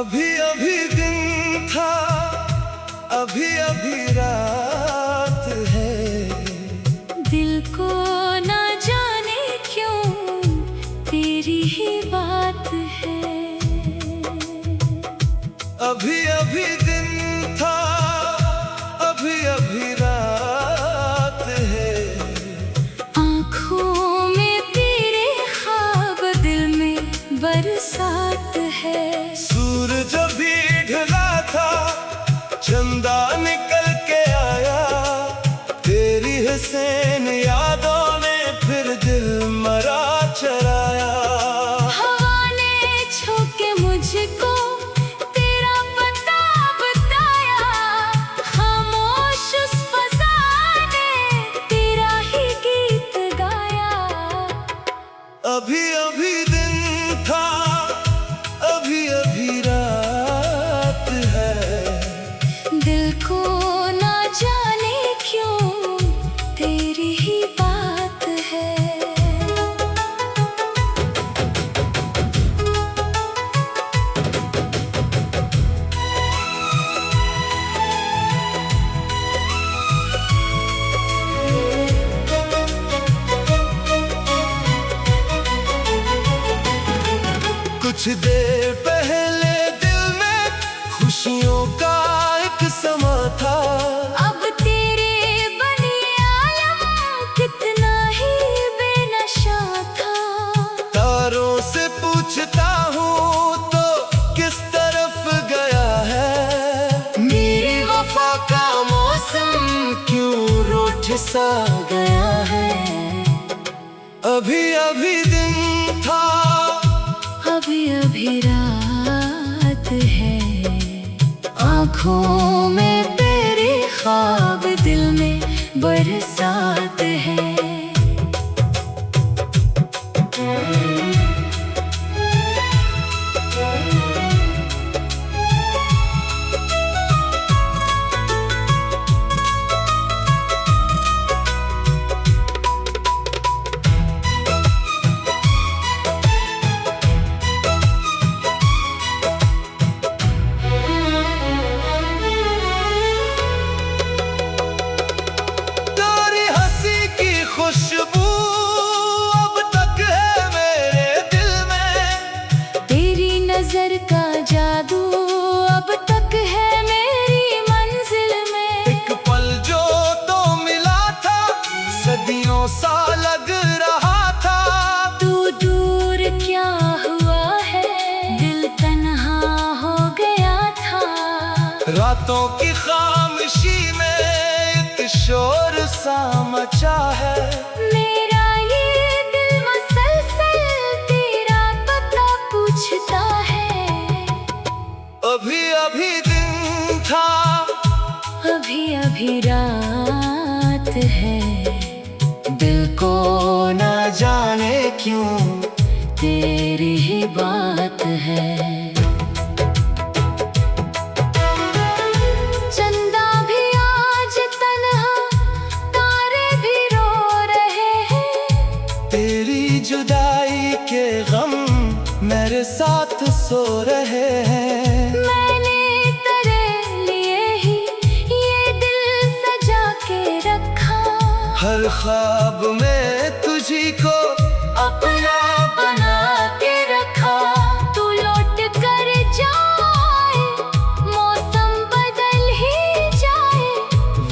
अभी अभी दिन था, अभी अभी रात है। दिल को ना जाने क्यों तेरी ही बात है। अभी अभी दिन था, अभी अभी रात है। आँखों में तेरे ख्वाब, दिल में बरसात है। सूरज भी ढला था, चंदा निकल के आया। तेरी हसीन यादों ने फिर दिल मरा चराया। हवा ने छूके मुझको तेरा पता बताया। खामोश उस फज़ा ने तेरा ही गीत गाया। अभी अभी दिन था, अभी अभी रात है। दिल को ना जाने क्यों तेरी ही बात है। कुछ देर पहले दिल में खुशियों का एक समा था। अब तेरे बने आलम कितना ही बेनशा था। तारों से पूछता हूँ तो किस तरफ गया है। मेरी वफा का मौसम क्यों रूठ सा गया है। अभी अभी दिन था, अभी अभी रात है। आँखों में तेरे ख्वाब, दिल में बरसात है। खुशबू अब तक है मेरे दिल में। तेरी नजर का जादू अब तक है मेरी मंजिल में। एक पल जो तो मिला था, सदियों सा लग रहा था। तू दूर क्या हुआ है, दिल तन्हा हो गया था। रातों की खामोशी में एक शोर सा मचा है। मेरा ये दिल मसलसल तेरा पता पूछता है। अभी अभी दिन था, अभी अभी रात है। दिल को ना जाने क्यों तेरी ही बात है। चंदा भी आज तन्हा, तारे भी रो रहे हैं। तेरी जुदाई के गम मेरे साथ सो रहे हैं। मैंने तेरे लिए ही ये दिल सजा के रखा। हर ख्वाब में तुझी को अपना बना के रखा। तू लौट कर जाए, मौसम बदल ही जाए।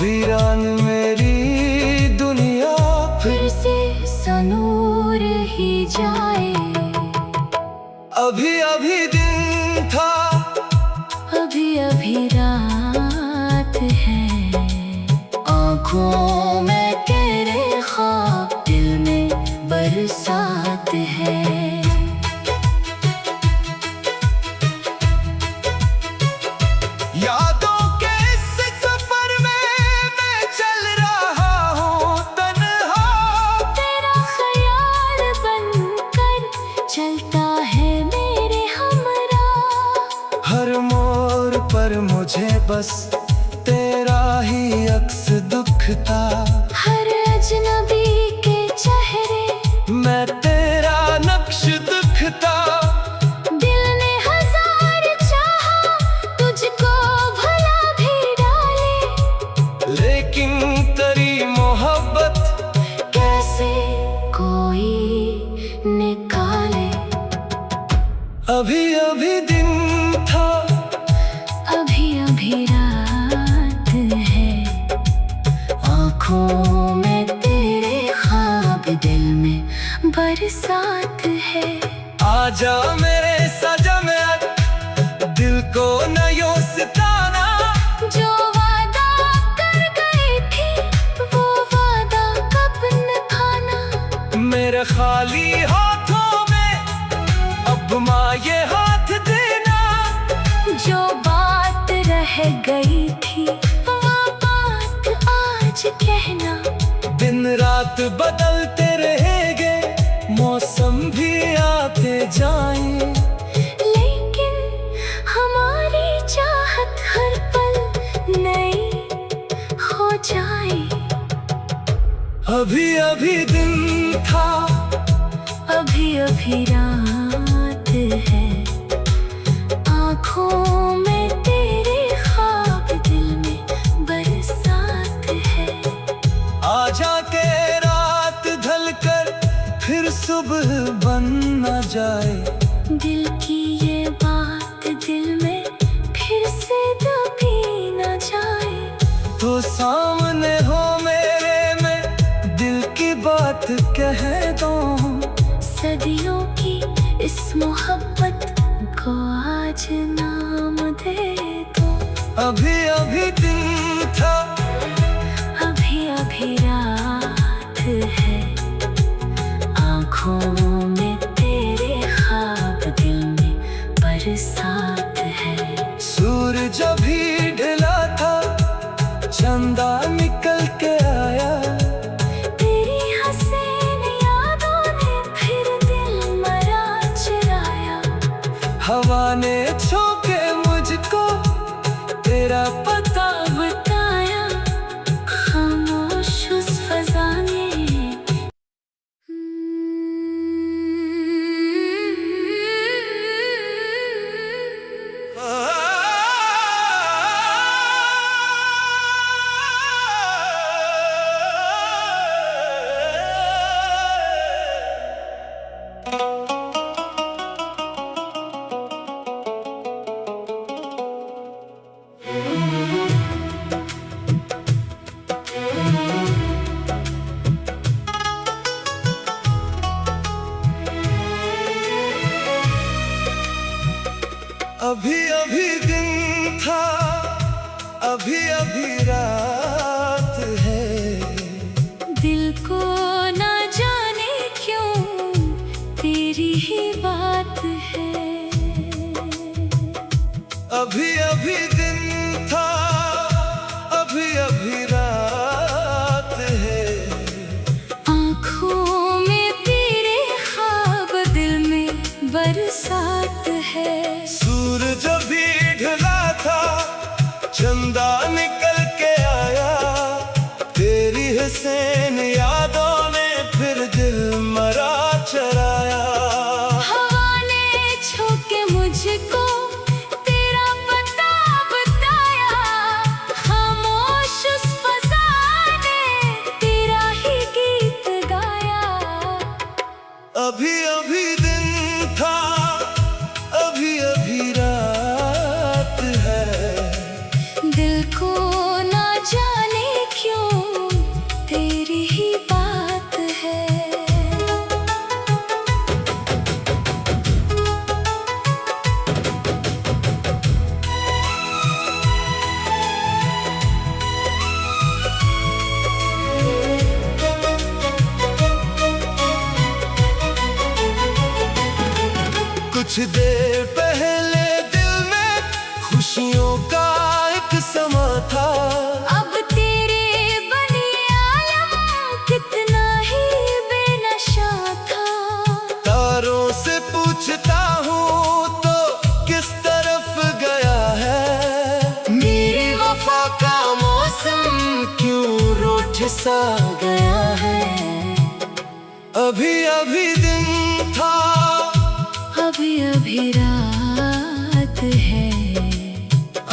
वीरान मेरी दुनिया फिर से सनूर ही जाए। अभी अभी दिन था, अभी अभी रात है। आँखों में तेरे ख्वाब, दिल में बरसात है। यादों के इस सफर में मैं चल रहा हूँ तन्हा। तेरा ख्याल बनकर चलता है मेरे हमरा। हर मोड़ पर मुझे बस तेरा ही अक्स दुखता। हर अजनबी के चेहरे मैं तेरा नक्श दिखता। दिल ने हजार चाह कोई निकाले। अभी अभी दिन था, अभी अभी रात है, आँखों में तेरे ख्वाब, दिल में बरसात है। आजा मेरे सजन, दिल को नयो सिताना। जो वादा कर गई थी वो वादा कब निभाना। मेरे खाली हाथों में अब माँ ये हाथ देना। जो बात रह गई थी वो बात आज कहना। दिन रात बदलते रहेंगे, मौसम भी आते जाएं, लेकिन हमारी चाहत हर पल नई हो जाए। अभी अभी दिन था, अभी अभी रात है, आँखों में तेरे ख्वाब, दिल में बरसात है। आजा के रात ढल कर फिर सुबह बन न जाए। दिल की ये बात दिल में फिर से दबी न जाए। तो सामने हो मेरे, मैं दिल की बात कह दूं। सदियों की इस मोहब्बत को आज नाम दे दो। अभी अभी दिन था, अभी अभी रात है, आँखों में तेरे ख्वाब, दिल में बरसात है। सूरज अभी ढला था, चंदा निकल के आया। तेरी हसीन यादों ने फिर दिल मरा चुराया। हवा ने छूके मुझको तेरा पता बताया, खामोश उस फज़ा ने। अभी अभी दिन था, अभी अभी रात है। दिल को ना जाने क्यों तेरी ही बात है। अभी अभी दिन था, अभी अभी रात है। आँखों में तेरे ख्वाब, दिल में बरसात है। सूरज भी ढला था, चंदा निकल के आया। तेरी हसीन यादों ने फिर दिल मरा चराया। हवा ने छूके मुझको तेरा पता बताया। खामोश उस फज़ा ने तेरा ही गीत गाया। अभी अभी दिन था, अभी अभी रात है। दिल को ना जाने क्यों तेरी ही बात है। कुछ देर पहले दिल में खुशियों का एक समा था। अब तेरे बने आलम कितना ही बेनशा था। तारों से पूछता हूँ तो किस तरफ गया है। मेरी वफा का मौसम क्यों रूठ सा गया है। अभी अभी दिन था, अभी अभी रात है,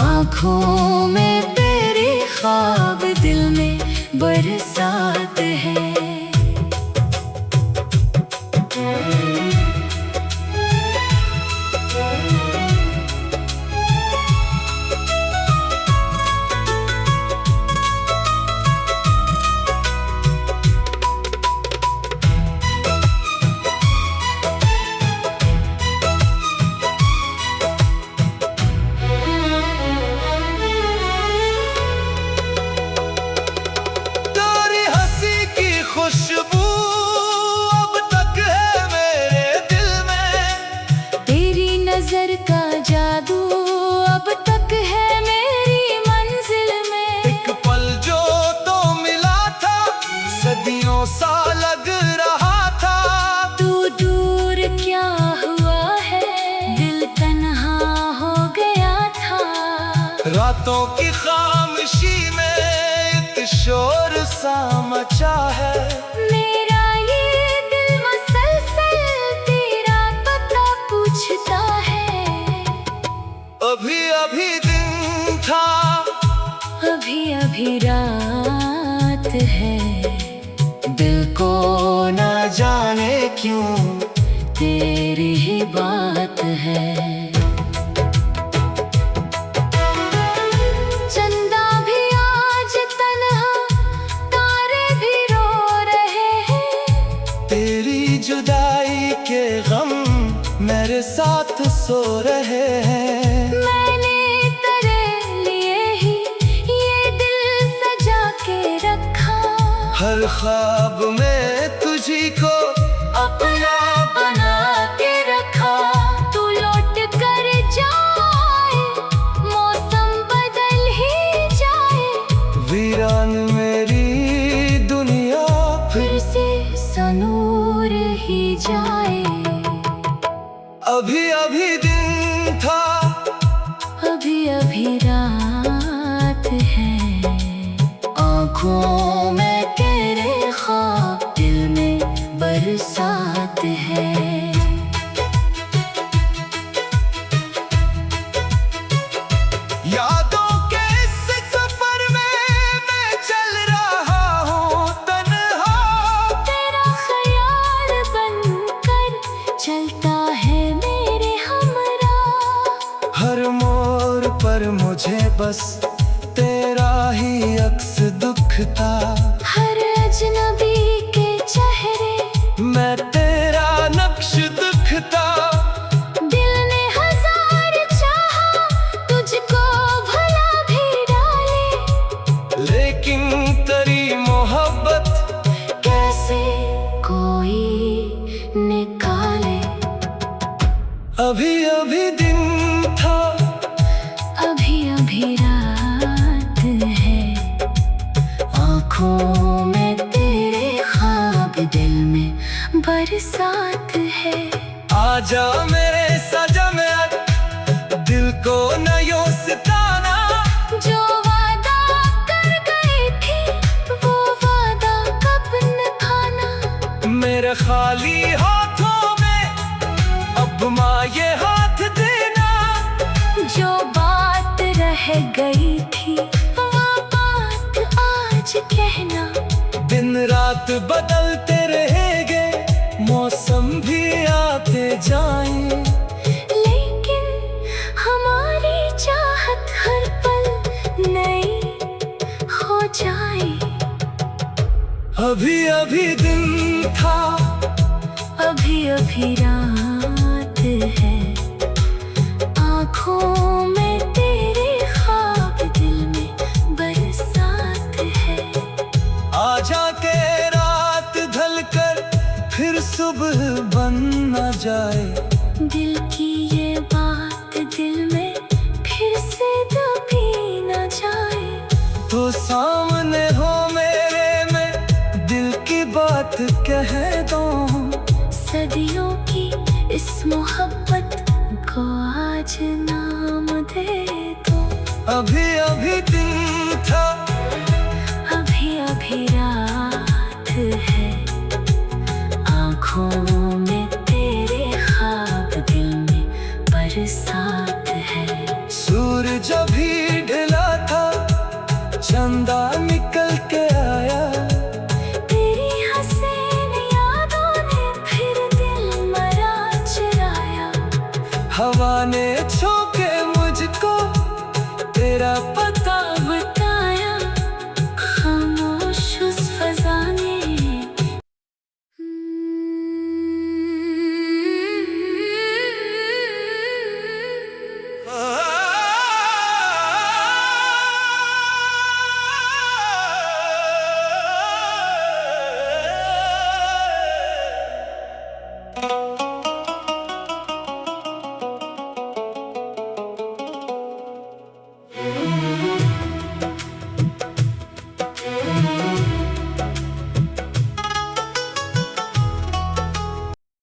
आँखों में तेरे ख्वाब, दिल में बरसात है। तेरी हंसी की खुशबू अब तक है मेरे दिल में, तेरी नजर का जादू अब तक है मेरी मंजिल में। एक पल जो तो मिला था सदियों सा लग रहा था। तू दूर क्या हुआ है, दिल तन्हा हो गया था। रातों की खामोशी में एक शोर सा मचा है। मेरा ये दिल मसलसल तेरा पता पूछता है। अभी अभी दिन था, अभी अभी रात है, दिल को न जाने क्यों तेरी ही बात है। चंदा भी आज तन्हा, तारे भी रो रहे हैं। तेरी जुदाई के गम मेरे साथ सो रहे हैं। मैंने तेरे लिए ही ये दिल सजा के रखा। हर ख्वाब में तुझी को अपना बना के रखा। तू लौट कर जाए, मौसम बदल ही जाए। वीरान मेरी दुनिया फिर से सनूर ही जाए। अभी अभी दिन था, अभी अभी रात है, आँखों में तेरे ख्वाब, दिल में बरसात है। यादों के इस सफर में मैं चल रहा हूँ तन्हा। तेरा ख्याल बनकर चलता है मेरे हमरा। हर मोड़ पर मुझे बस तेरा ही अक्स दुखता। हर अजनबी के चेहरे मैं तेरा नक्श दिखता। दिल ने हजार चाहा तुझको भुला भी डाले। लेकिन तेरी मोहब्बत कैसे कोई निकाले। अभी अभी दिन था, अभी अभी रात है, आँखों में तेरे ख्वाब, दिल में बरसात है। आजा मेरे सजन, दिल को न यूं सताना। जो वादा कर गई थी वो वादा कब निभाना। मेरे खाली हाथों में अब माँ ये हाथ देना। जो बात रह गई थी वो बात आज कहना। दिन रात बदलते रहेंगे, मौसम भी आते जाएं। लेकिन हमारी चाहत हर पल नई हो जाए। अभी अभी दिन था, अभी अभी रात है, आँखों में तेरे ख्वाब, दिल में बरसात है। आजा के रात ढल कर फिर सुबह बन न जाए। दिल की ये बात दिल में फिर से दबी न जाए। तो सामने हो मेरे, में दिल की बात कह दो। सदियों की इस मोहब्बत को आज नाम दे दो। अभी अभी दिन था, अभी अभी रात है, आँखों में तेरे ख्वाब, दिल में बरसात है। सूरज अभी ढला था, चंदा निकल के आया। तेरी हसीन यादों ने फिर दिल जाने